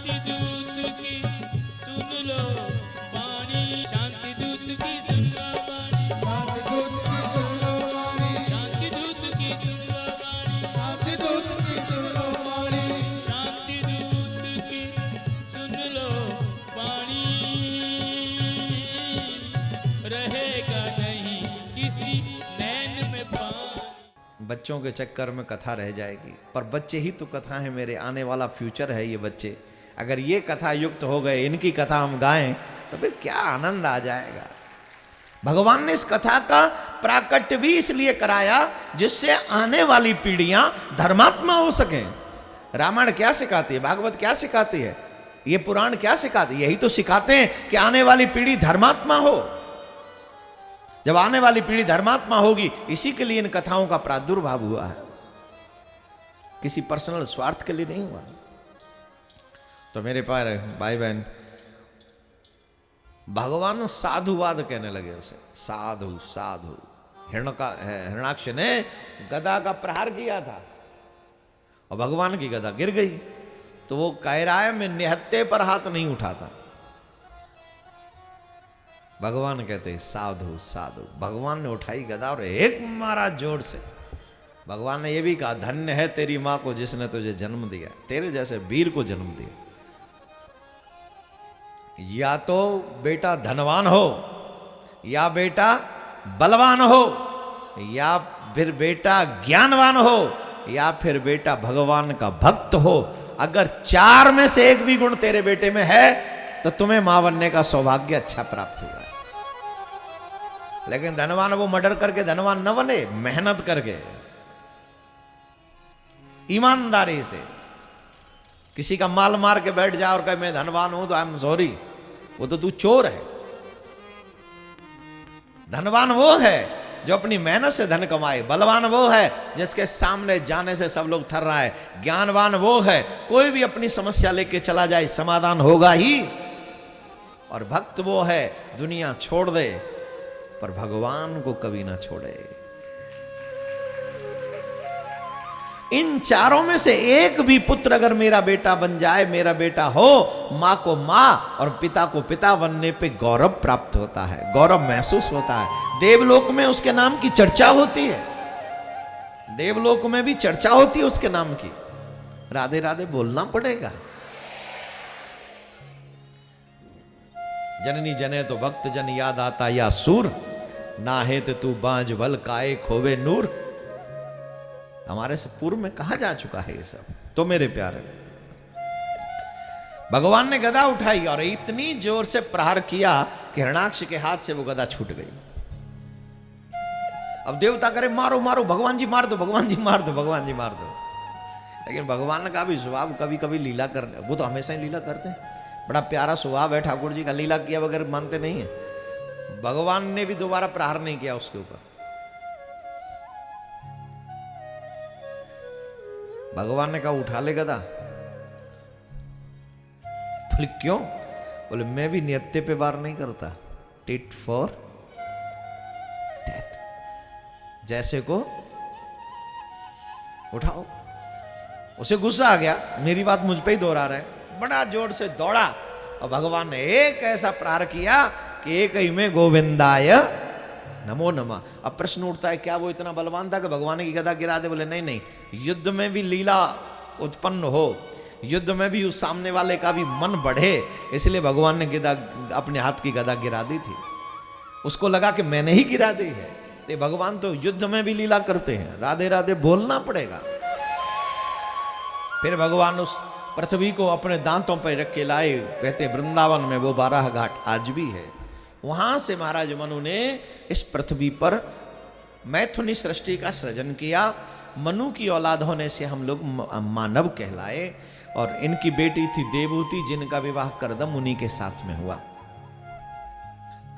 शांति दूत की सुन लो वाणी, शांति दूत की सुन लो वाणी, शांति दूत की सुन लो वाणी, शांति दूत की सुन लो वाणी, शांति दूत की सुन लो वाणी, शांति दूत की सुन लो वाणी। रहेगा नहीं किसी नैन में पानी। बच्चों के चक्कर में कथा रह जाएगी, पर बच्चे ही तो कथा है, मेरे आने वाला फ्यूचर है ये बच्चे। अगर ये कथा युक्त हो गए, इनकी कथा हम गाएं तो फिर क्या आनंद आ जाएगा। भगवान ने इस कथा का प्राकट्य भी इसलिए कराया जिससे आने वाली पीढ़ियां धर्मात्मा हो सकें। रामायण क्या सिखाती है, भागवत क्या सिखाती है, ये पुराण क्या सिखाती है? यही तो सिखाते हैं कि आने वाली पीढ़ी धर्मात्मा हो। जब आने वाली पीढ़ी धर्मात्मा होगी, इसी के लिए इन कथाओं का प्रादुर्भाव हुआ है, किसी पर्सनल स्वार्थ के लिए नहीं हुआ। तो मेरे प्यारे भाई बहन, भगवान साधुवाद कहने लगे उसे, साधु साधु। हिरण्याक्ष ने गदा का प्रहार किया था और भगवान की गदा गिर गई, तो वो कह रहा है मैं निहत्ते पर हाथ नहीं उठाता। भगवान कहते साधु साधु। भगवान ने उठाई गदा और एक मारा जोर से। भगवान ने यह भी कहा धन्य है तेरी मां को जिसने तुझे जन्म दिया, तेरे जैसे वीर को जन्म दिया। या तो बेटा धनवान हो, या बेटा बलवान हो, या फिर बेटा ज्ञानवान हो, या फिर बेटा भगवान का भक्त हो। अगर चार में से एक भी गुण तेरे बेटे में है तो तुम्हें मां बनने का सौभाग्य अच्छा प्राप्त हुआ है। लेकिन धनवान वो मर्डर करके धनवान न बने, मेहनत करके, ईमानदारी से। किसी का माल मार के बैठ जा और कहे मैं धनवान हूं तो आई एम सॉरी, वो तो तू चोर है। धनवान वो है जो अपनी मेहनत से धन कमाए, बलवान वो है जिसके सामने जाने से सब लोग थर रहा है, ज्ञानवान वो है कोई भी अपनी समस्या लेके चला जाए समाधान होगा ही, और भक्त वो है दुनिया छोड़ दे पर भगवान को कभी ना छोड़े। इन चारों में से एक भी पुत्र अगर मेरा बेटा बन जाए, मेरा बेटा हो, मां को मां और पिता को पिता बनने पे गौरव प्राप्त होता है, गौरव महसूस होता है। देवलोक में उसके नाम की चर्चा होती है, देवलोक में भी चर्चा होती है उसके नाम की। राधे राधे बोलना पड़ेगा। जननी जने तो भक्त जन याद आता या सूर, ना है तो तू बांझ भल काए खोवे नूर। हमारे से पूर्व में कहा जा चुका है ये सब। तो मेरे प्यारे, भगवान ने गदा उठाई और इतनी जोर से प्रहार किया कि हिरण्याक्ष के हाथ से वो गदा छूट गई। अब देवता करे मारो मारो, भगवान जी मार दो, भगवान जी मार दो, भगवान जी मार दो। लेकिन भगवान का भी स्वभाव कभी कभी लीला करने, वो तो हमेशा ही लीला करते हैं, बड़ा प्यारा स्वभाव है ठाकुर जी का, लीला किया वगैरह मानते नहीं है। भगवान ने भी दोबारा प्रहार नहीं किया उसके ऊपर। भगवान ने कहा उठा ले गदा। बोले क्यों? बोले मैं भी नियत्ते पे वार नहीं करता, टिट फॉर टैट, जैसे को उठाओ। उसे गुस्सा आ गया, मेरी बात मुझ पे ही दोहरा रहे, बड़ा जोर से दौड़ा और भगवान ने एक ऐसा प्रहार किया कि एक ही में गोविंदाय नमो नमः। अब प्रश्न उठता है क्या वो इतना बलवान था कि भगवान की गदा गिरा दे? बोले नहीं नहीं, युद्ध में भी लीला उत्पन्न हो, युद्ध में भी उस सामने वाले का भी मन बढ़े, इसलिए भगवान ने गदा अपने हाथ की गदा गिरा दी थी। उसको लगा कि मैंने ही गिरा दी है। ये भगवान तो युद्ध में भी लीला करते हैं, राधे राधे बोलना पड़ेगा। फिर भगवान उस पृथ्वी को अपने दांतों पर रख के लाए। कहते वृंदावन में वो 12 घाट आज भी है। वहां से महाराज मनु ने इस पृथ्वी पर मैथुनी सृष्टि का सृजन किया। मनु की औलाद होने से हम लोग मानव कहलाए। और इनकी बेटी थी देवहूति, जिनका विवाह कर्दम मुनि के साथ में हुआ।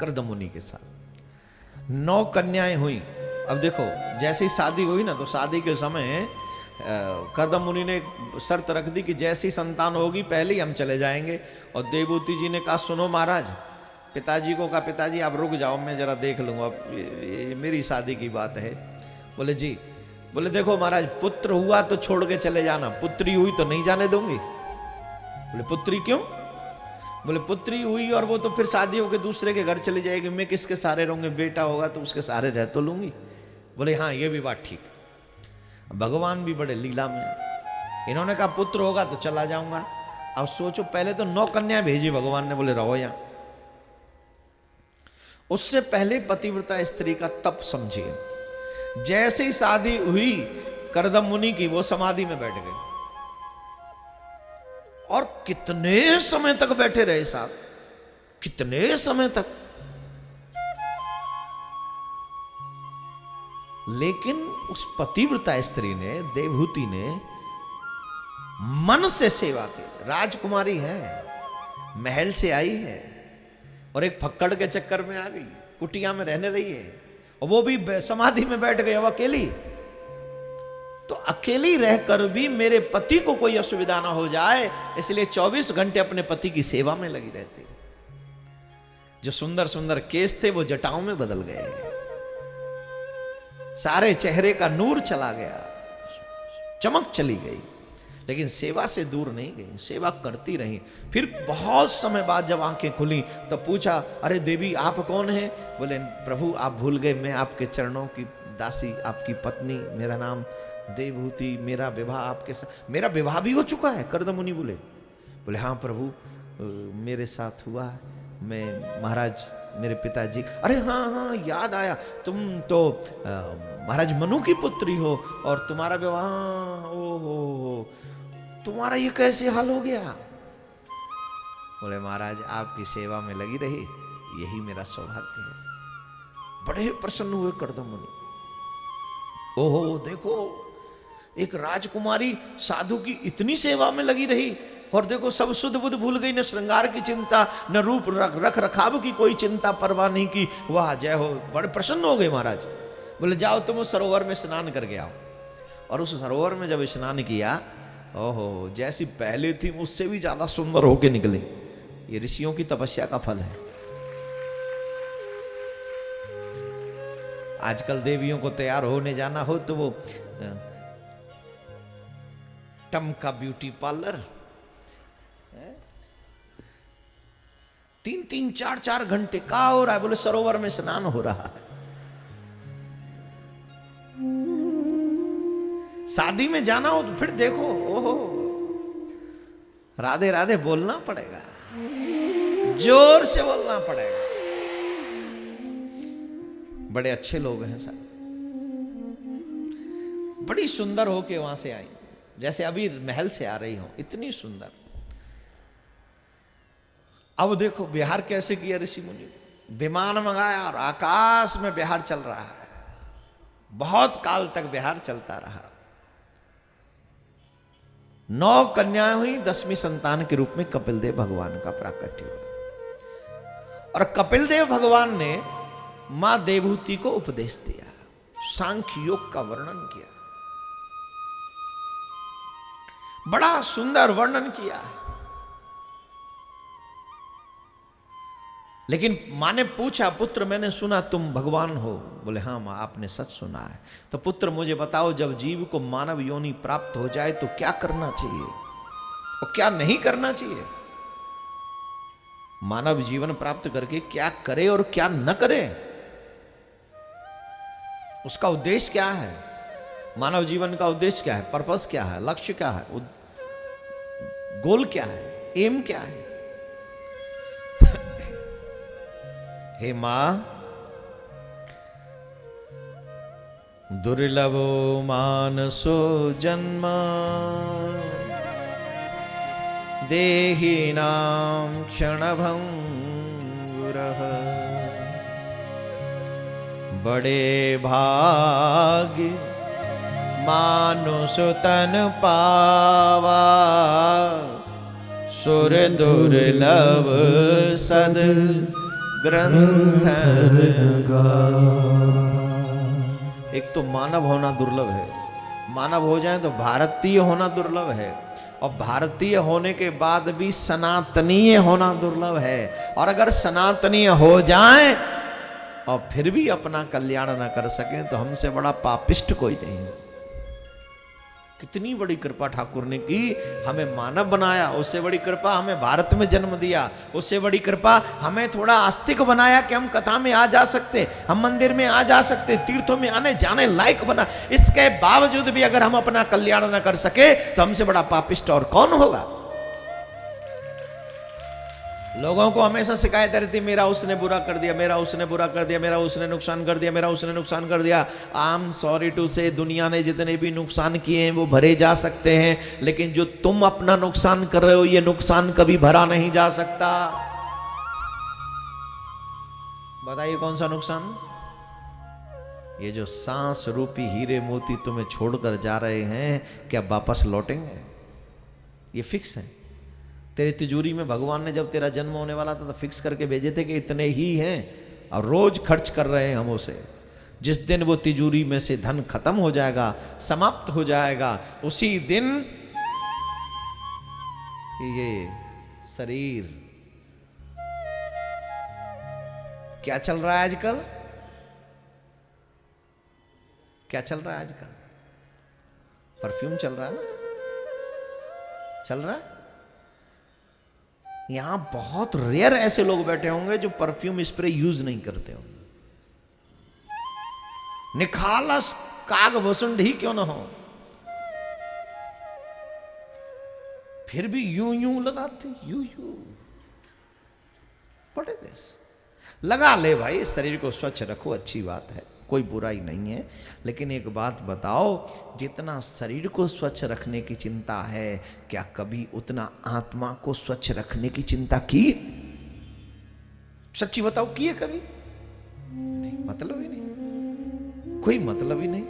कर्दम मुनि के साथ 9 कन्याएं हुई। अब देखो, जैसे ही शादी हुई ना, तो शादी के समय कर्दम मुनि ने शर्त रख दी कि जैसी संतान होगी पहले ही हम चले जाएंगे। और देवहूति जी ने कहा सुनो महाराज, पिताजी को कहा पिताजी आप रुक जाओ, मैं जरा देख लूँगा, ये मेरी शादी की बात है। बोले जी, बोले देखो महाराज, पुत्र हुआ तो छोड़ के चले जाना, पुत्री हुई तो नहीं जाने दूंगी। बोले पुत्री क्यों? बोले पुत्री हुई और वो तो फिर शादी होकर दूसरे के घर चली जाएगी, मैं किसके सहारे रहूंगी? बेटा होगा तो उसके सहारे रह तो लूंगी। बोले हाँ ये भी बात ठीक है। भगवान भी बड़े लीला में। इन्होंने कहा पुत्र होगा तो चला जाऊंगा। अब सोचो, पहले तो 9 कन्या भेजी भगवान ने, बोले रहो यहां। उससे पहले पतिव्रता स्त्री का तप समझिए। जैसे ही शादी हुई करदम मुनि की, वो समाधि में बैठ गए और कितने समय तक बैठे रहे साहब, कितने समय तक। लेकिन उस पतिव्रता स्त्री ने, देवहूति ने मन से सेवा की। राजकुमारी है, महल से आई है और एक फक्कड़ के चक्कर में आ गई, कुटिया में रहने रही है, और वो भी समाधि में बैठ गई अब अकेली। तो अकेली रहकर भी मेरे पति को कोई असुविधा ना हो जाए, इसलिए 24 घंटे अपने पति की सेवा में लगी रहती। जो सुंदर सुंदर केस थे वो जटाओं में बदल गए, सारे चेहरे का नूर चला गया, चमक चली गई, लेकिन सेवा से दूर नहीं गई, सेवा करती रही। फिर बहुत समय बाद जब आंखें खुली तो पूछा, अरे देवी आप कौन हैं? बोले प्रभु आप भूल गए, मैं आपके चरणों की दासी, आपकी पत्नी, मेरा नाम देवहूति, मेरा विवाह आपके साथ, मेरा विवाह भी हो चुका है। करदम मुनि बोले हाँ प्रभु मेरे साथ हुआ है, मैं महाराज मेरे पिताजी, अरे हाँ हाँ याद आया, तुम तो महाराज मनु की पुत्री हो और तुम्हारा विवाह, ओ हो, तुम्हारा ये कैसे हाल हो गया? बोले महाराज आपकी सेवा में लगी रही, यही मेरा सौभाग्य है। बड़े प्रसन्न हुए करदम मुनि। ओहो देखो, एक राजकुमारी साधु की इतनी सेवा में लगी रही, और देखो सब शुद्ध बुद्ध भूल गई, न श्रृंगार की चिंता, न रूप रख रखाव की कोई चिंता परवाह नहीं की। वाह जय हो, बड़े प्रसन्न हो गए महाराज। बोले जाओ तुम उस सरोवर में स्नान करके आओ। और उस सरोवर में जब स्नान किया, ओहो जैसी पहले थी उससे भी ज्यादा सुंदर होके निकले। ये ऋषियों की तपस्या का फल है। आजकल देवियों को तैयार होने जाना हो तो वो टमका ब्यूटी पार्लर 3-3, 4-4 घंटे का हो रहा है। बोले सरोवर में स्नान हो रहा है। शादी में जाना हो तो फिर देखो, ओहो राधे राधे बोलना पड़ेगा, जोर से बोलना पड़ेगा। बड़े अच्छे लोग हैं सब, बड़ी सुंदर होके वहां से आई, जैसे अभी महल से आ रही हो, इतनी सुंदर। अब देखो बिहार कैसे किया ऋषि मुनि, विमान मंगाया और आकाश में बिहार चल रहा है। बहुत काल तक बिहार चलता रहा। 9 कन्याएं हुई, 10वीं संतान के रूप में कपिलदेव भगवान का प्राकट्य हुआ। और कपिलदेव भगवान ने मां देवहूति को उपदेश दिया, सांख्य योग का वर्णन किया, बड़ा सुंदर वर्णन किया। लेकिन मां ने पूछा, पुत्र मैंने सुना तुम भगवान हो। बोले हाँ मां आपने सच सुना है। तो पुत्र मुझे बताओ, जब जीव को मानव योनि प्राप्त हो जाए तो क्या करना चाहिए और क्या नहीं करना चाहिए? मानव जीवन प्राप्त करके क्या करे और क्या न करे, उसका उद्देश्य क्या है? मानव जीवन का उद्देश्य क्या है? पर्पस क्या है? लक्ष्य क्या है? गोल क्या है? एम क्या है? हे मां, दुर्लभो मानसो जन्म देहिनां क्षणभंगुरः, बड़े भाग्य मानुष तन पावा, सुर दुर्लभ सद ग्रंथ। एक तो मानव होना दुर्लभ है, मानव हो जाए तो भारतीय होना दुर्लभ है, और भारतीय होने के बाद भी सनातनीय होना दुर्लभ है। और अगर सनातनीय हो जाए और फिर भी अपना कल्याण न कर सके तो हमसे बड़ा पापिष्ट कोई नहीं है। कितनी बड़ी कृपा ठाकुर ने की, हमें मानव बनाया, उससे बड़ी कृपा हमें भारत में जन्म दिया, उससे बड़ी कृपा हमें थोड़ा आस्तिक बनाया कि हम कथा में आ जा सकते, हम मंदिर में आ जा सकते, तीर्थों में आने जाने लायक बना। इसके बावजूद भी अगर हम अपना कल्याण न कर सके तो हमसे बड़ा पापिष्ट और कौन होगा। लोगों को हमेशा शिकायत रहती, मेरा उसने बुरा कर दिया, मेरा उसने बुरा कर दिया, मेरा उसने नुकसान कर दिया, मेरा उसने नुकसान कर दिया। आई एम सॉरी टू से, दुनिया ने जितने भी नुकसान किए हैं वो भरे जा सकते हैं, लेकिन जो तुम अपना नुकसान कर रहे हो ये नुकसान कभी भरा नहीं जा सकता। बताइए कौन सा नुकसान? ये जो सांस रूपी हीरे मोती तुम्हें छोड़कर जा रहे हैं, क्या वापस लौटेंगे? ये फिक्स है। तेरी तिजोरी में भगवान ने जब तेरा जन्म होने वाला था तो फिक्स करके भेजे थे कि इतने ही हैं, और रोज खर्च कर रहे हैं हम उसे। जिस दिन वो तिजोरी में से धन खत्म हो जाएगा, समाप्त हो जाएगा, उसी दिन ये शरीर क्या चल रहा है आजकल? क्या चल रहा है आजकल? परफ्यूम चल रहा है ना, चल रहा है। यहां बहुत रेयर ऐसे लोग बैठे होंगे जो परफ्यूम स्प्रे यूज नहीं करते होंगे। निखालस काग वसुंड ही क्यों ना हो, फिर भी यूं यूं लगाते, यूं यूं। What is this? लगा ले भाई, शरीर को स्वच्छ रखो, अच्छी बात है, कोई बुराई नहीं है। लेकिन एक बात बताओ, जितना शरीर को स्वच्छ रखने की चिंता है, क्या कभी उतना आत्मा को स्वच्छ रखने की चिंता की? सच्ची बताओ, की है कभी? नहीं, मतलब ही नहीं, कोई मतलब ही नहीं।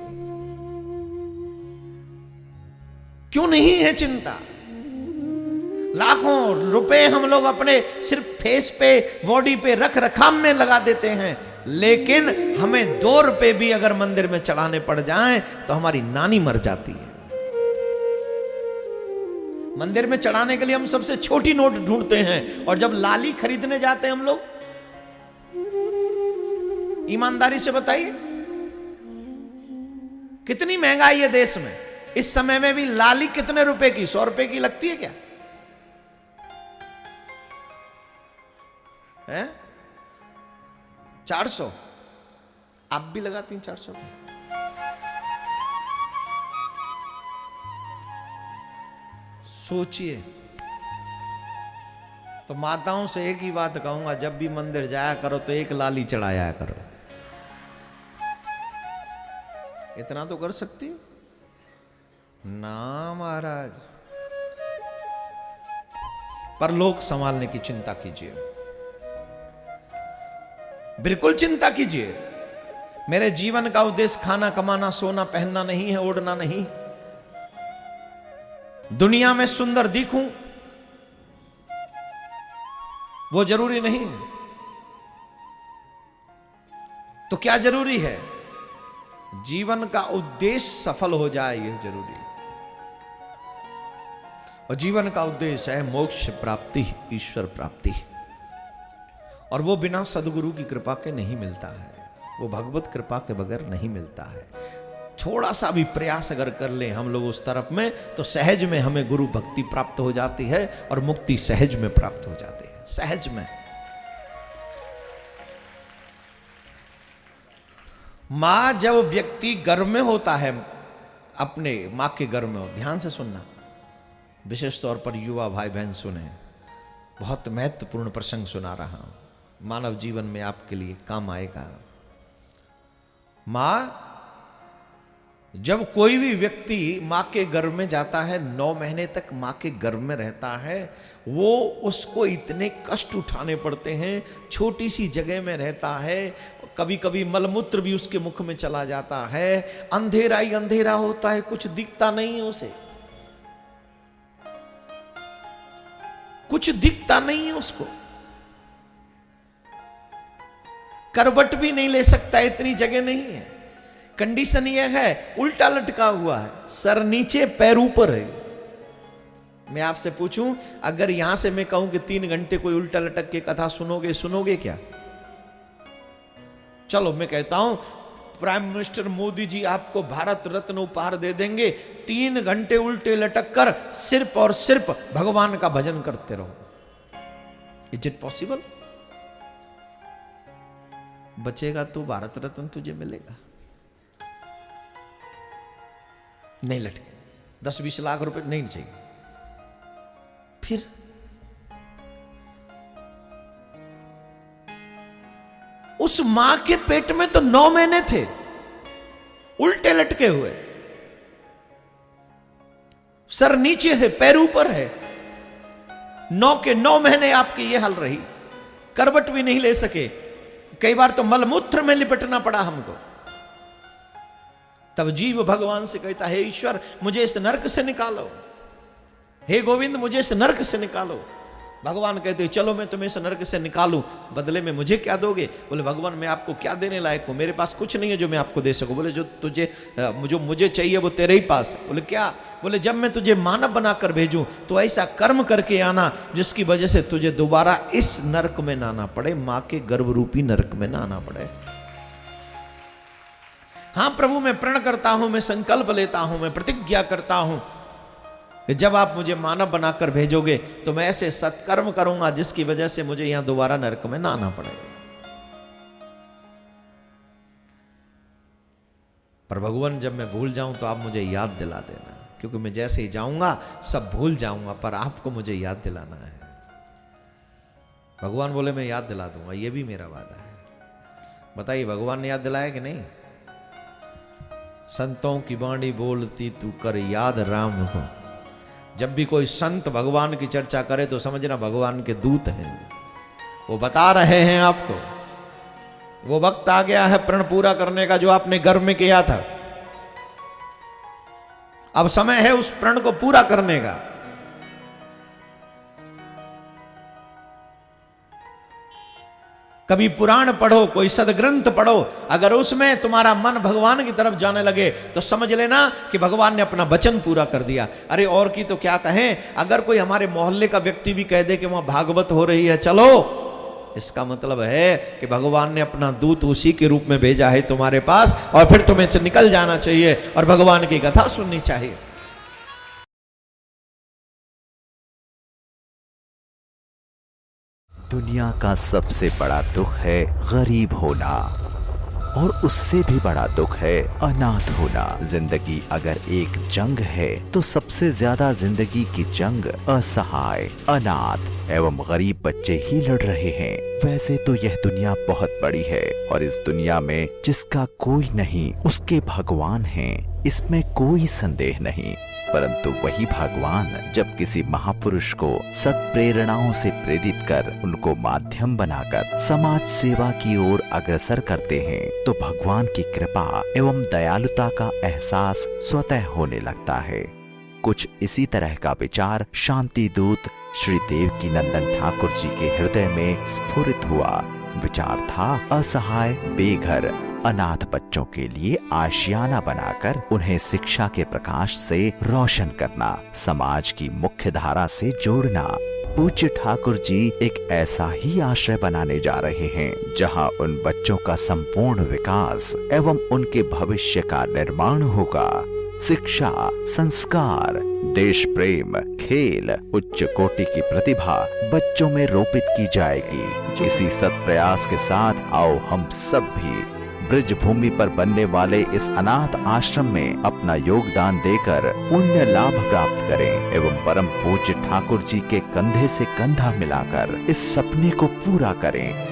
क्यों नहीं है चिंता? लाखों रुपए हम लोग अपने सिर्फ फेस पे, बॉडी पे रख रखाव में लगा देते हैं, लेकिन हमें 2 रुपए भी अगर मंदिर में चढ़ाने पड़ जाएं तो हमारी नानी मर जाती है। मंदिर में चढ़ाने के लिए हम सबसे छोटी नोट ढूंढते हैं, और जब लाली खरीदने जाते हैं हम लोग, ईमानदारी से बताइए कितनी महंगाई है देश में। इस समय में भी लाली कितने रुपए की? 100 रुपए की लगती है क्या? है 400? आप भी लगाती हैं 400 की? सोचिए। तो माताओं से एक ही बात कहूंगा, जब भी मंदिर जाया करो तो एक लाली चढ़ाया करो। इतना तो कर सकती ना महाराज। पर लोग संभालने की चिंता कीजिए, बिल्कुल चिंता कीजिए। मेरे जीवन का उद्देश्य खाना कमाना, सोना पहनना नहीं है, ओढ़ना नहीं। दुनिया में सुंदर दिखूं वो जरूरी नहीं। तो क्या जरूरी है? जीवन का उद्देश्य सफल हो जाए, यह जरूरी। और जीवन का उद्देश्य है मोक्ष प्राप्ति, ईश्वर प्राप्ति। और वो बिना सदगुरु की कृपा के नहीं मिलता है, वो भगवत कृपा के बगैर नहीं मिलता है। थोड़ा सा भी प्रयास अगर कर लें हम लोग उस तरफ में, तो सहज में हमें गुरु भक्ति प्राप्त हो जाती है, और मुक्ति सहज में प्राप्त हो जाती है, सहज में। मां, जब व्यक्ति गर्भ में होता है, अपने मां के गर्भ में हो, ध्यान से सुनना, विशेष तौर पर युवा भाई बहन सुने, बहुत महत्वपूर्ण प्रसंग सुना रहा हूं, मानव जीवन में आपके लिए काम आएगा। मां, जब कोई भी व्यक्ति मां के गर्भ में जाता है, 9 महीने तक मां के गर्भ में रहता है, वो उसको इतने कष्ट उठाने पड़ते हैं, छोटी सी जगह में रहता है, कभी कभी मलमूत्र भी उसके मुख में चला जाता है, अंधेरा ही अंधेरा होता है, कुछ दिखता नहीं है उसे, कुछ दिखता नहीं है उसको, करवट भी नहीं ले सकता, इतनी जगह नहीं है। कंडीशन यह है, उल्टा लटका हुआ है, सर नीचे पैर ऊपर है। मैं आपसे पूछूं, अगर यहां से मैं कहूं कि 3 घंटे कोई उल्टा लटक के कथा सुनोगे, सुनोगे क्या? चलो मैं कहता हूं प्राइम मिनिस्टर मोदी जी आपको भारत रत्न उपहार दे देंगे, 3 घंटे उल्टे लटक कर सिर्फ और सिर्फ भगवान का भजन करते रहो। Is it possible? बचेगा तो भारत रत्न तुझे मिलेगा। नहीं लटके, 10-20 लाख रुपए नहीं चाहिए। फिर उस मां के पेट में तो 9 महीने थे उल्टे लटके हुए, सर नीचे है, पैर ऊपर है। 9 के 9 महीने आपकी ये हाल रही, करवट भी नहीं ले सके। कई बार तो मलमूत्र में लिपटना पड़ा हमको। तब जीव भगवान से कहता है, ईश्वर मुझे इस नरक से निकालो, हे गोविंद मुझे इस नरक से निकालो। भगवान कहते चलो मैं तुम्हें इस नरक से निकालूं, बदले में मुझे क्या दोगे? बोले भगवान मैं आपको क्या देने लायक हूं, मेरे पास कुछ नहीं है जो मैं आपको दे सकूं। बोले जो मुझे चाहिए वो तेरे ही पास है। बोले क्या? बोले जब मैं तुझे मानव बनाकर भेजूं तो ऐसा कर्म करके आना जिसकी वजह से तुझे दोबारा इस नरक में ना आना पड़े, मां के गर्भ रूपी नरक में ना आना पड़े। हां प्रभु मैं प्रण करता हूं, मैं संकल्प लेता हूं, मैं प्रतिज्ञा करता हूं कि जब आप मुझे मानव बनाकर भेजोगे तो मैं ऐसे सत्कर्म करूंगा जिसकी वजह से मुझे यहां दोबारा नरक में ना आना पड़ेगा। पर भगवान जब मैं भूल जाऊं तो आप मुझे याद दिला देना, क्योंकि मैं जैसे ही जाऊंगा सब भूल जाऊंगा, पर आपको मुझे याद दिलाना है। भगवान बोले मैं याद दिला दूंगा, यह भी मेरा वादा है। बताइए भगवान ने याद दिलाया कि नहीं? संतों की वाणी बोलती तू कर याद राम को। जब भी कोई संत भगवान की चर्चा करे तो समझना भगवान के दूत हैं, वो बता रहे हैं आपको वो वक्त आ गया है प्रण पूरा करने का जो आपने गर्भ में किया था। अब समय है उस प्रण को पूरा करने का। कभी पुराण पढ़ो, कोई सदग्रंथ पढ़ो, अगर उसमें तुम्हारा मन भगवान की तरफ जाने लगे तो समझ लेना कि भगवान ने अपना वचन पूरा कर दिया। अरे और की तो क्या कहें, अगर कोई हमारे मोहल्ले का व्यक्ति भी कह दे कि वहां भागवत हो रही है चलो, इसका मतलब है कि भगवान ने अपना दूत उसी के रूप में भेजा है तुम्हारे पास, और फिर तुम्हें निकल जाना चाहिए और भगवान की कथा सुननी चाहिए। दुनिया का सबसे बड़ा दुख है गरीब होना, और उससे भी बड़ा दुख है अनाथ होना। जिंदगी अगर एक जंग है तो सबसे ज्यादा जिंदगी की जंग असहाय, अनाथ एवं गरीब बच्चे ही लड़ रहे हैं। वैसे तो यह दुनिया बहुत बड़ी है और इस दुनिया में जिसका कोई नहीं उसके भगवान हैं, इसमें कोई संदेह नहीं। परंतु वही भगवान जब किसी महापुरुष को सत्प्रेरणाओं से प्रेरित कर उनको माध्यम बनाकर समाज सेवा की ओर अग्रसर करते हैं तो भगवान की कृपा एवं दयालुता का एहसास स्वतः होने लगता है। कुछ इसी तरह का विचार शांति दूत श्री देवकीनंदन ठाकुर जी के हृदय में स्फुरित हुआ। विचार था असहाय, बेघर, अनाथ बच्चों के लिए आशियाना बनाकर उन्हें शिक्षा के प्रकाश से रोशन करना, समाज की मुख्य धारा से जोड़ना। पूज्य ठाकुर जी एक ऐसा ही आश्रय बनाने जा रहे हैं जहां उन बच्चों का संपूर्ण विकास एवं उनके भविष्य का निर्माण होगा। शिक्षा, संस्कार, देश प्रेम, खेल, उच्च कोटि की प्रतिभा बच्चों में रोपित की जाएगी। इसी सत्प्रयास के साथ आओ हम सब भी ब्रज भूमि पर बनने वाले इस अनाथ आश्रम में अपना योगदान देकर पुण्य लाभ प्राप्त करें एवं परम पूज्य ठाकुर जी के कंधे से कंधा मिलाकर इस सपने को पूरा करें।